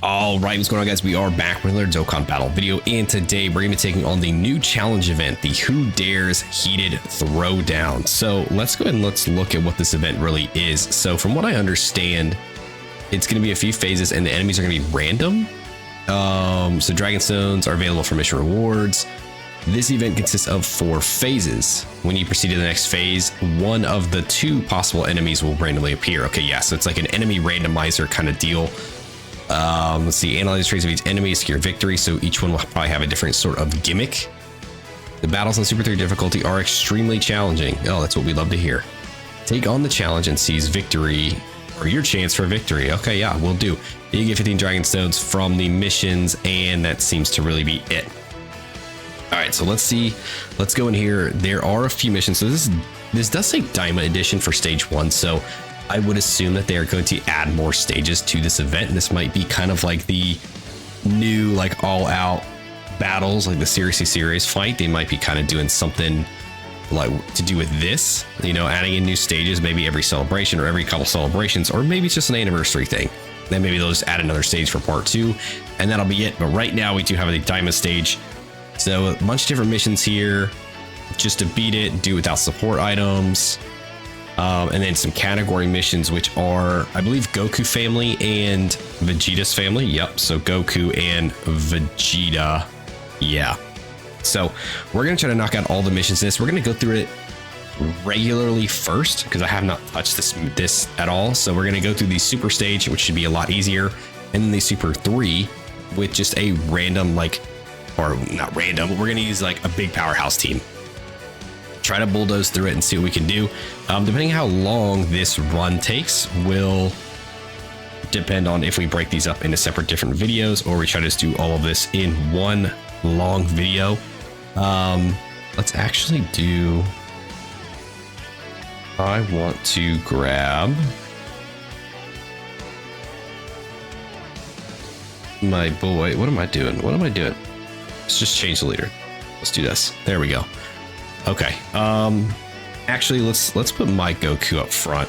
All right, what's going on, guys? We are back with another Dokkan Battle video, and today we're going to be taking on the new challenge event, the Who Dares Heated Throwdown. So let's go ahead and let's look at what this event really is. So from what I understand, it's going to be a few phases, and the enemies are going to be random. So Dragon Stones are available for mission rewards. This event consists of 4 phases. When you proceed to the next phase, one of the 2 possible enemies will randomly appear. Okay, yeah, so it's like an enemy randomizer kind of deal. Let's see, analyze the traits of each enemy, secure victory. So each one will probably have a different sort of gimmick. The battles on Super 3 difficulty are extremely challenging. Oh, that's what we love to hear. Take on the challenge and seize victory, or your chance for victory. Okay, yeah, we'll do. You get 15 Dragon Stones from the missions, and that seems to really be it. All right, so let's see. Let's go in here. There are a few missions. So this does say Diamond Edition for stage 1. So I would assume that they are going to add more stages to this event. And this might be kind of like the new, like, all-out battles, like the series fight. They might be kind of doing something like to do with this, you know, adding in new stages, maybe every celebration or every couple celebrations, or maybe it's just an anniversary thing. Then maybe they'll just add another stage for part 2, and that'll be it. But right now we do have a Diamond stage. So a bunch of different missions here just to beat it, do without support items. And then some category missions, which are, I believe, Goku family and Vegeta's family. Yep. So Goku and Vegeta. Yeah. So we're going to try to knock out all the missions in this. We're going to go through it regularly first, because I have not touched this at all. So we're going to go through the super stage, which should be a lot easier. And then the super 3 with just a random, like, or not random, but we're going to use like a big powerhouse team. Try to bulldoze through it and see what we can do. Depending how long this run takes will depend on if we break these up into separate different videos, or we try to just do all of this in one long video. Let's actually do, I want to grab my boy. What am I doing? Let's just change the leader. Let's do this. There we go. Okay. Actually, let's put my Goku up front.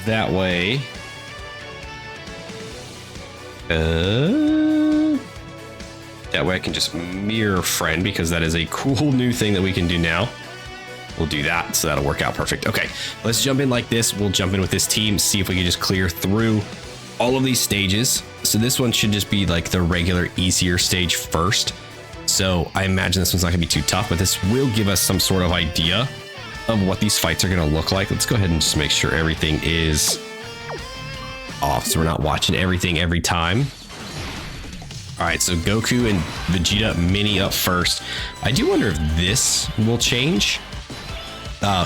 That way. That way I can just mirror friend, because that is a cool new thing that we can do now. We'll do that, so that'll work out perfect. Okay, let's jump in like this. We'll jump in with this team, see if we can just clear through all of these stages. So this one should just be like the regular, easier stage first. So I imagine this one's not gonna be too tough, but this will give us some sort of idea of what these fights are gonna look like. Let's go ahead and just make sure everything is off, so we're not watching everything every time. All right, so Goku and Vegeta mini up first. I do wonder if this will change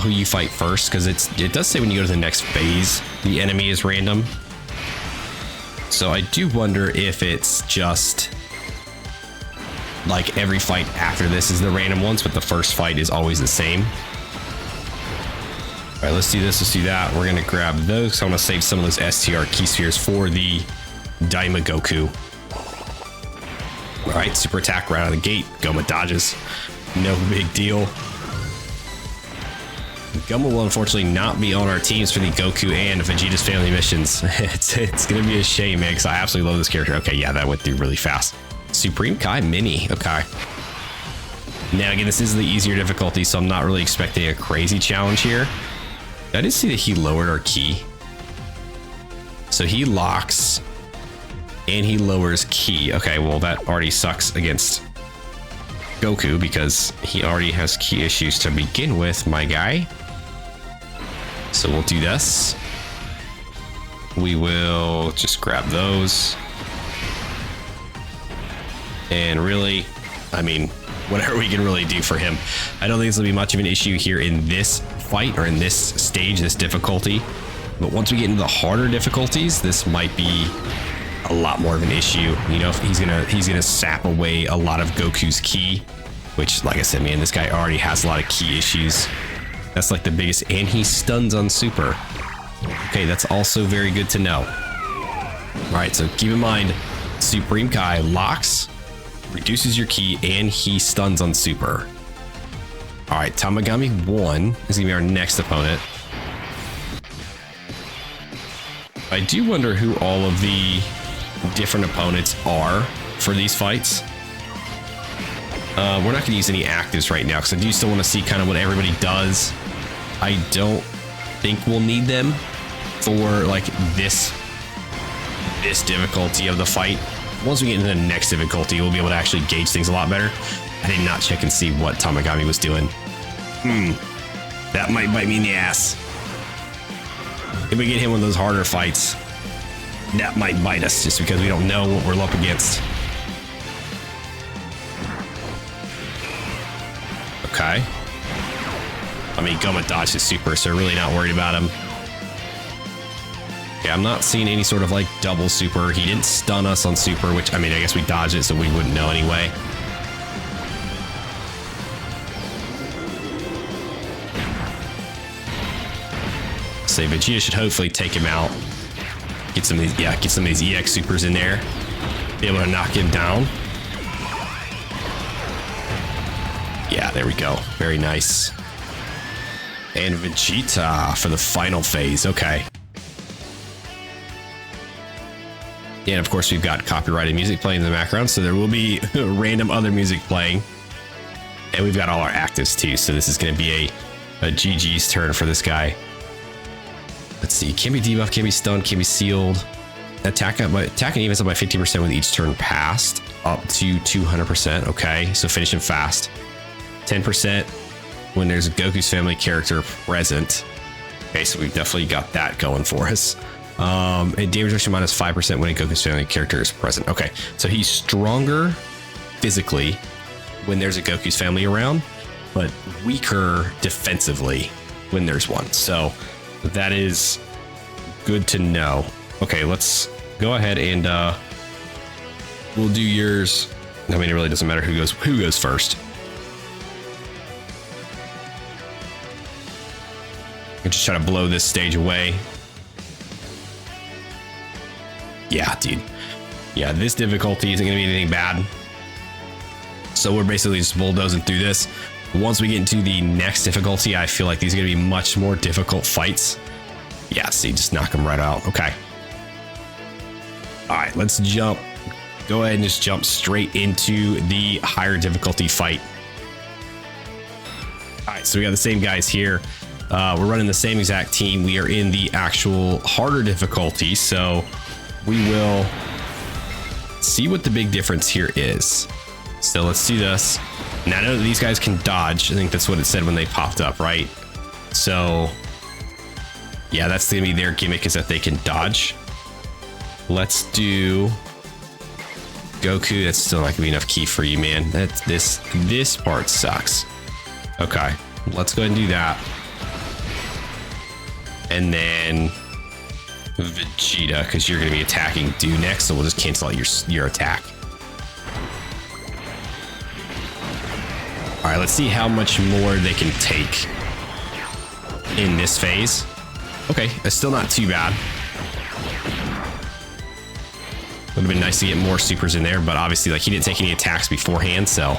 who you fight first, because it does say when you go to the next phase, the enemy is random. So I do wonder if it's just like every fight after this is the random ones, but the first fight is always the same. All right, let's do this, let's do that. We're gonna grab those, so I'm gonna save some of those STR key spheres for the Daima Goku. All right, super attack right out of the gate. Goma dodges, no big deal. Goma will unfortunately not be on our teams for the Goku and Vegeta's family missions. It's gonna be a shame, man, because I absolutely love this character. Okay, yeah, that went through really fast. Supreme Kai Mini. Okay. Now again, this is the easier difficulty, so I'm not really expecting a crazy challenge here. I did see that he lowered our key. So he locks and he lowers key. Okay, well, that already sucks against Goku, because he already has key issues to begin with, my guy. So we'll do this. We will just grab those. And really, I mean, whatever we can really do for him. I don't think this will be much of an issue here in this fight, or in this stage, this difficulty. But once we get into the harder difficulties, this might be a lot more of an issue. You know, if he's gonna sap away a lot of Goku's ki, which, like I said, man, this guy already has a lot of ki issues. That's like the biggest, and he stuns on super. Okay, that's also very good to know. All right, so keep in mind, Supreme Kai locks, reduces your ki, and he stuns on super. All right, Tamagami 1 is gonna be our next opponent. I do wonder who all of the different opponents are for these fights. We're not going to use any actives right now because I do still want to see kind of what everybody does. I don't think we'll need them for like this difficulty of the fight. Once we get into the next difficulty, we'll be able to actually gauge things a lot better. I did not check and see what Tamagami was doing. That might bite me in the ass. If we get him one of those harder fights, that might bite us just because we don't know what we're up against. Okay. I mean, Goma dodged his super, so really not worried about him. Yeah, I'm not seeing any sort of like double super. He didn't stun us on super, which, I mean, I guess we dodged it, so we wouldn't know anyway. Say Vegeta should hopefully take him out. Get some of these, get some of these EX supers in there. Be able to knock him down. Yeah, there we go. Very nice. And Vegeta for the final phase. Okay. And of course, we've got copyrighted music playing in the background, so there will be random other music playing. And we've got all our actives too, so this is going to be a GG's turn for this guy. Let's see. Can be debuffed, can be stunned, can be sealed. Attack and evens up by 50% with each turn passed, up to 200%. Okay, so finish him fast. 10% when there's a Goku's family character present. Okay, so we've definitely got that going for us. And damage reduction minus 5% when a Goku's family character is present. Okay, so he's stronger physically when there's a Goku's family around, but weaker defensively when there's one. So that is good to know. Okay, let's go ahead and we'll do yours. I mean, it really doesn't matter who goes first. I just try to blow this stage away. Yeah, dude. Yeah, this difficulty isn't going to be anything bad. So we're basically just bulldozing through this. Once we get into the next difficulty, I feel like these are going to be much more difficult fights. Yeah, see, just knock them right out. Okay. All right, let's jump. Go ahead and just jump straight into the higher difficulty fight. All right, so we got the same guys here. We're running the same exact team. We are in the actual harder difficulty, so we will see what the big difference here is. So let's do this. Now I know that these guys can dodge. I think that's what it said when they popped up, right? So yeah, that's gonna be their gimmick, is that they can dodge. Let's do Goku. That's still not gonna be enough ki for you, man. This part sucks. Okay, let's go ahead and do that. And then Vegeta, because you're going to be attacking Du next, so we'll just cancel out your attack. All right, let's see how much more they can take in this phase. Okay, it's still not too bad. Would have been nice to get more supers in there, but obviously, like, he didn't take any attacks beforehand, so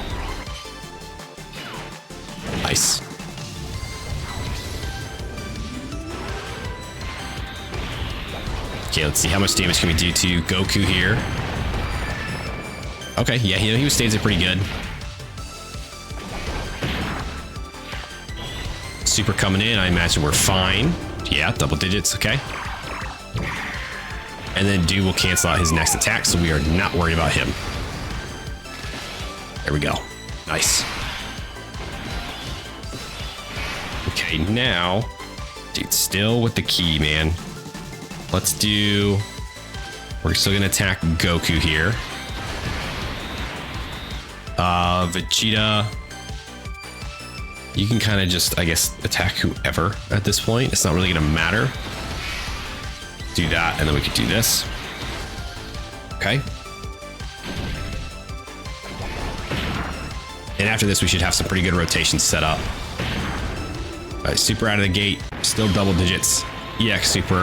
nice. Okay, let's see how much damage can we do to Goku here. Okay, yeah, he stays it pretty good. Super coming in, I imagine we're fine. Yeah, double digits, okay. And then Du will cancel out his next attack, so we are not worried about him. There we go. Nice. Okay, now, dude, still with the ki, man. Let's do... We're still going to attack Goku here. Vegeta... You can kind of just, I guess, attack whoever at this point. It's not really going to matter. Do that, and then we could do this. Okay. And after this, we should have some pretty good rotations set up. All right, super out of the gate. Still double digits. EX super.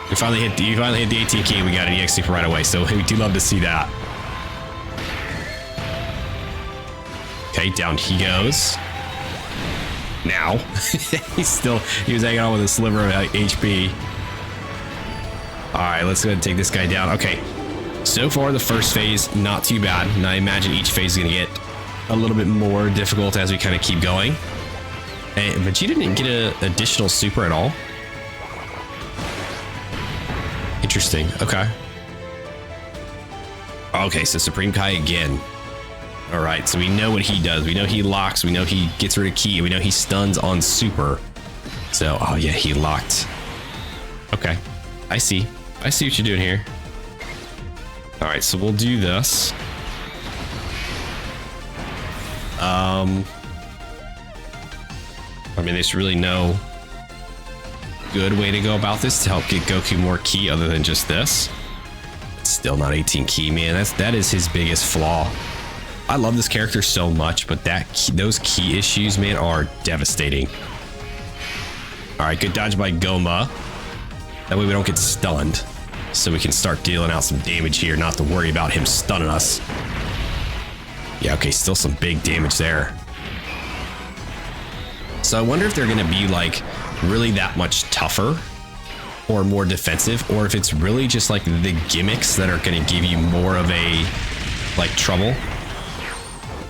You finally hit the 18 key. We got an EX super right away, so we do love to see that. Okay, down he goes. Now, he was hanging on with a sliver of HP. All right, let's go ahead and take this guy down. Okay, so far the first phase, not too bad. And I imagine each phase is going to get a little bit more difficult as we kind of keep going. And Vegeta didn't get an additional super at all. Interesting. Okay. Okay, so Supreme Kai again. All right, so we know what he does. We know he locks. We know he gets rid of ki. We know he stuns on super. So, oh yeah, he locked. Okay, I see. I see what you're doing here. All right, so we'll do this. I mean, there's really no good way to go about this to help get Goku more ki other than just this. It's still not 18 ki, man. That is his biggest flaw. I love this character so much, but those ki issues, man, are devastating. All right, good dodge by Goma. That way we don't get stunned, so we can start dealing out some damage here, not to worry about him stunning us. Yeah, okay, still some big damage there. So I wonder if they're going to be like really that much tougher or more defensive, or if it's really just like the gimmicks that are going to give you more of a like trouble.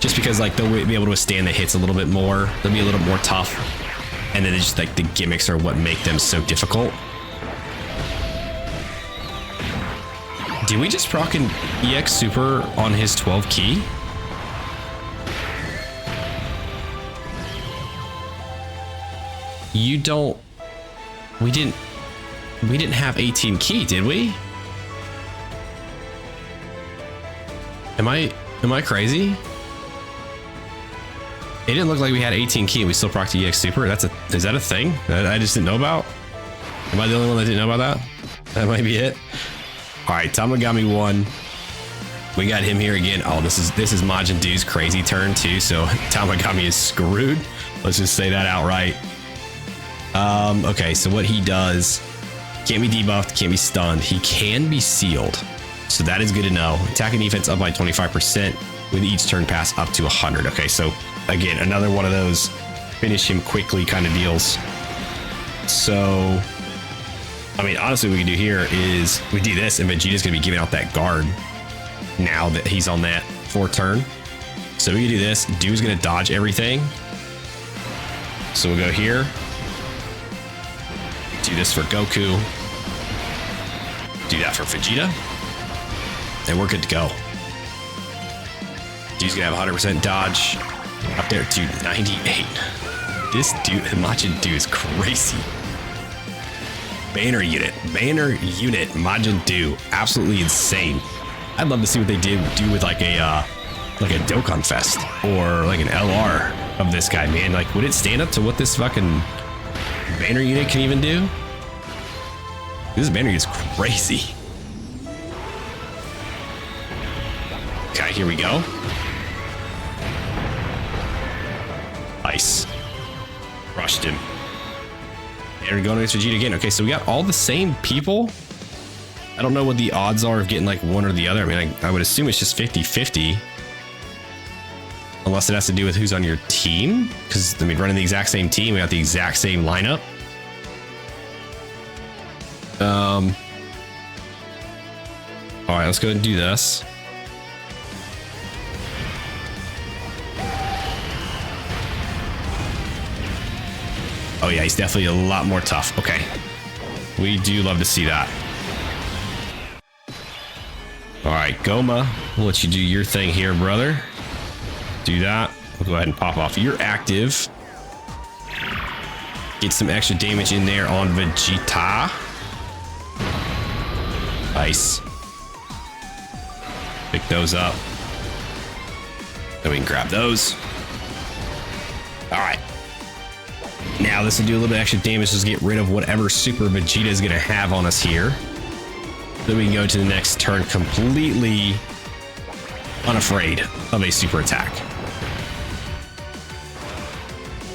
Just because like they'll be able to withstand the hits a little bit more. They'll be a little more tough. And then it's just like the gimmicks are what make them so difficult. Did we just proc an EX super on his 12 ki? You don't... We didn't have 18 ki, did we? Am I crazy? It didn't look like we had 18 ki and we still procced the EX super. Is that a thing that I just didn't know about? Am I the only one that didn't know about that? That might be it. All right, Tamagami won. We got him here again. Oh, this is Majin Buu's crazy turn too. So Tamagami is screwed. Let's just say that outright. Okay, so what he does, can't be debuffed, can't be stunned. He can be sealed. So that is good to know. Attack and defense up by 25% with each turn pass up to 100. Okay, so again, another one of those finish him quickly kind of deals. So, I mean, honestly, what we can do here is we do this and Vegeta's going to be giving out that guard now that he's on that 4th turn. So we can do this. Dude's going to dodge everything. So we'll go here. Do this for Goku. Do that for Vegeta. And we're good to go. Dude's gonna have 100% dodge. Up there to 98. This dude, Majin Buu is crazy. Banner unit, Majin Buu. Absolutely insane. I'd love to see what they do with like a Dokkan Fest or like an LR of this guy, man. Like, would it stand up to what this fucking banner unit can even do? This banner unit is crazy. Okay, here we go. Nice. Crushed him. And we're going against Vegeta again. Okay, so we got all the same people. I don't know what the odds are of getting like one or the other. I mean, I would assume it's just 50-50. Unless it has to do with who's on your team. Because, I mean, running the exact same team, we got the exact same lineup. All right, let's go ahead and do this. Oh yeah, he's definitely a lot more tough. Okay. We do love to see that. All right, Goma, we'll let you do your thing here, brother. Do that. We'll go ahead and pop off your active. Get some extra damage in there on Vegeta. Nice. Pick those up. Then we can grab those. All right. Now this will do a little bit extra damage to get rid of whatever super Vegeta is going to have on us here. Then we can go to the next turn completely unafraid of a super attack.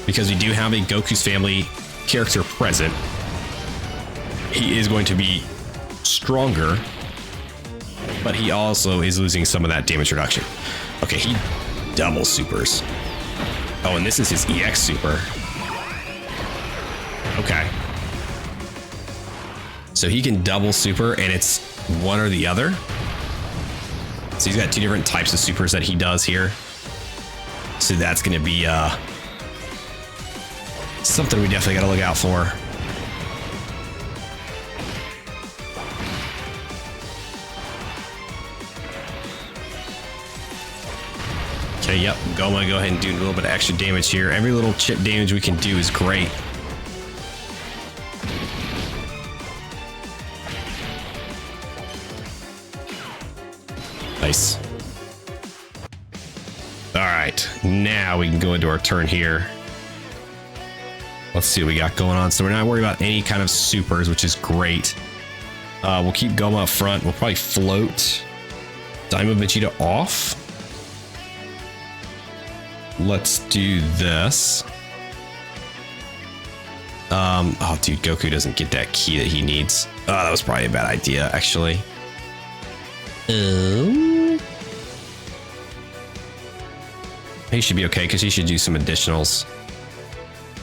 Because we do have a Goku's family character present, he is going to be stronger, but he also is losing some of that damage reduction. Okay, he double supers. Oh, and this is his EX super. Okay. So he can double super and it's one or the other. So he's got two different types of supers that he does here. So that's going to be something we definitely got to look out for. Okay, yep, Goma, go ahead and do a little bit of extra damage here. Every little chip damage we can do is great. Nice. All right, now we can go into our turn here. Let's see what we got going on. So we're not worried about any kind of supers, which is great. We'll keep Goma up front. We'll probably float Daima Vegeta off. Let's do this. Oh, dude, Goku doesn't get that key that he needs. Oh, that was probably a bad idea, actually. He should be okay because he should do some additionals.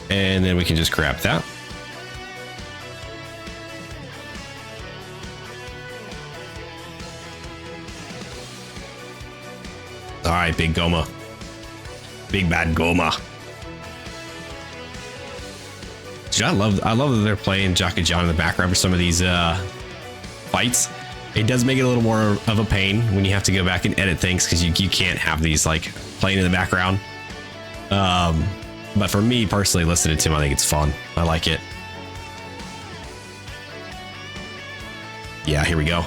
And then we can just grab that. All right, big Goma. Big bad Goma. Dude, I love that they're playing Jackie-Chan in the background for some of these fights. It does make it a little more of a pain when you have to go back and edit things because you can't have these like playing in the background. But for me personally, listening to him, I think it's fun. I like it. Yeah, here we go.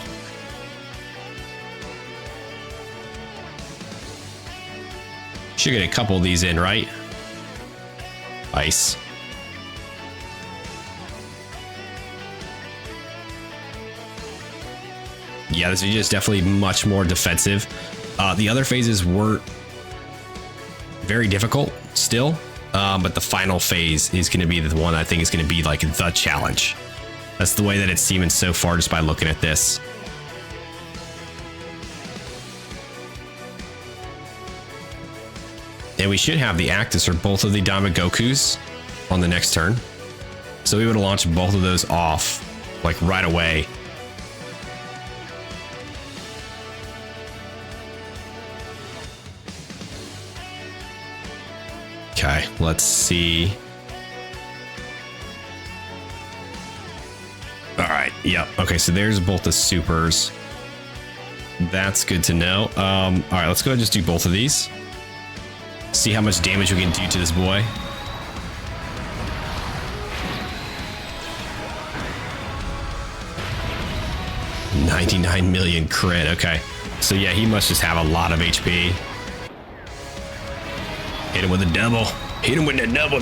Should get a couple of these in, right? Nice. Yeah, this video is definitely much more defensive. The other phases were very difficult still, but the final phase is going to be the one I think is going to be like the challenge. That's the way that it's seeming so far just by looking at this. And we should have the actives for both of the Daima Gokus on the next turn. So we would launch both of those off like right away. Okay, let's see. All right, yep. Okay, so there's both the supers. That's good to know. All right, let's go ahead and just do both of these. See how much damage we can do to this boy. $99 million crit. Okay, so yeah, he must just have a lot of HP. Hit him with a double. Hit him with the double.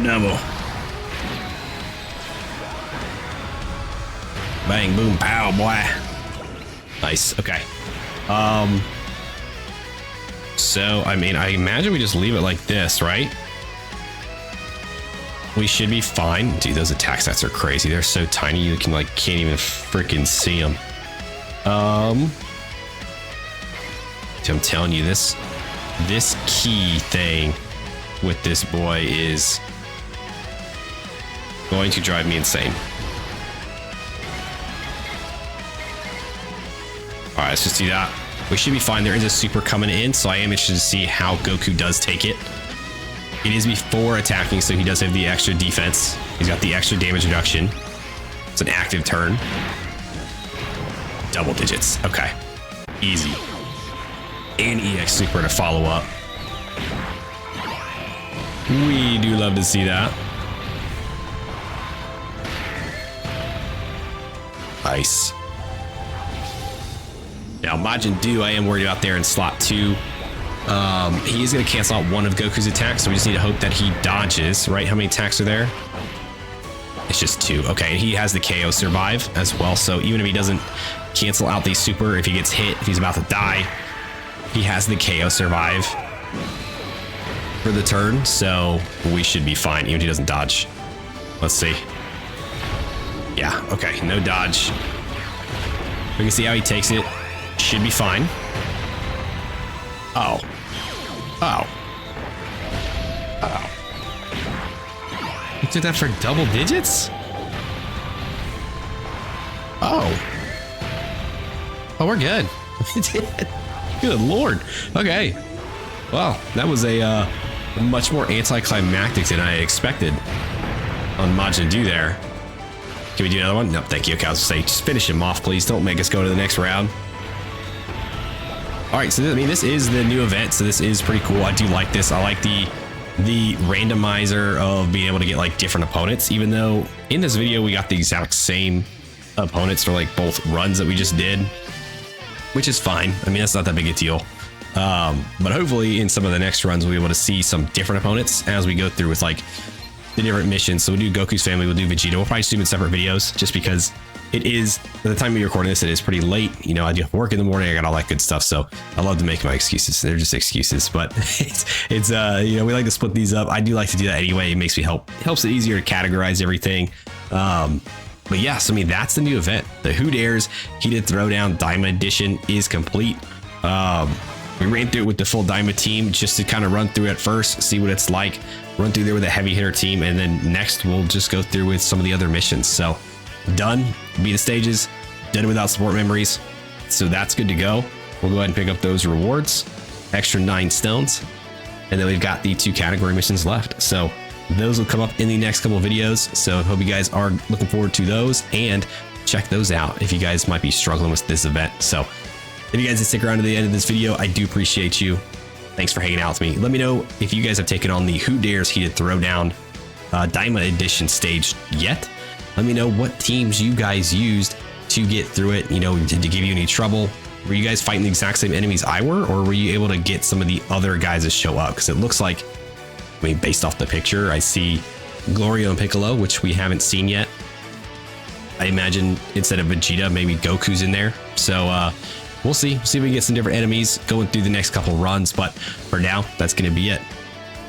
Bang, boom, pow, boy. Nice. Okay. So, I mean, I imagine we just leave it like this, right? We should be fine. Dude, those attack stats are crazy. They're so tiny, you can, like, can't even freaking see them. I'm telling you, this key thing with this boy is going to drive me insane. All right, let's just do that. We should be fine. There is a super coming in, so I am interested to see how Goku does take it. It is before attacking, so he does have the extra defense. He's got the extra damage reduction. It's an active turn. Double digits. Okay. Easy. And EX super to follow up. We do love to see that. Nice. Now, Majin Buu, I am worried about there in slot 2. He is going to cancel out one of Goku's attacks, so we just need to hope that he dodges, right? How many attacks are there? It's just 2. Okay, and he has the KO survive as well, so even if he doesn't cancel out the super, if he gets hit, if he's about to die, he has the KO survive for the turn, so we should be fine, even if he doesn't dodge. Let's see. Yeah, okay, no dodge. We can see how he takes it. Should be fine. Oh. Oh. Oh. You took that for double digits? Oh. Oh. Oh, we're good. Good Lord. Okay. Well, that was a much more anticlimactic than I expected on Majin do there. Can we do another one? No, thank you. Okay, I was gonna say, just finish him off, please. Don't make us go to the next round. All right, so I mean, this is the new event, so this is pretty cool. I do like this. I like the randomizer of being able to get like different opponents, even though in this video we got the exact same opponents for like both runs that we just did, which is fine. I mean, that's not that big a deal. But hopefully in some of the next runs we'll be able to see some different opponents as we go through with like the different missions. So we'll do Goku's family, we'll do Vegeta. We'll probably just do them in separate videos just because it is, by the time we're recording this, it is pretty late. You know, I do work in the morning, I got all that good stuff. So I love to make my excuses. They're just excuses, but it's you know, we like to split these up. I do like to do that anyway. It makes me helps it easier to categorize everything. But yeah, so I mean, that's the new event. The Who Dares Heated Throwdown Diamond Edition is complete. We ran through it with the full Diamond team just to kind of run through it first, see what it's like, run through there with a heavy hitter team, and then next we'll just go through with some of the other missions. So done, beat the stages, done it without support memories. So that's good to go. We'll go ahead and pick up those rewards, extra 9 stones, and then we've got the 2 category missions left. So those will come up in the next couple of videos. So I hope you guys are looking forward to those and check those out if you guys might be struggling with this event. So if you guys did stick around to the end of this video, I do appreciate you. Thanks for hanging out with me. Let me know if you guys have taken on the Who Dares Heated Throwdown Diamond Edition stage yet. Let me know what teams you guys used to get through it. You know, did it give you any trouble? Were you guys fighting the exact same enemies I were, or were you able to get some of the other guys that show up? Because it looks like, I mean, based off the picture, I see Glorio and Piccolo, which we haven't seen yet. I imagine instead of Vegeta, maybe Goku's in there. So we'll see. See if we can get some different enemies going through the next couple runs. But for now, that's going to be it.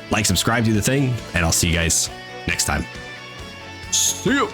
Like, subscribe, do the thing, and I'll see you guys next time. See you.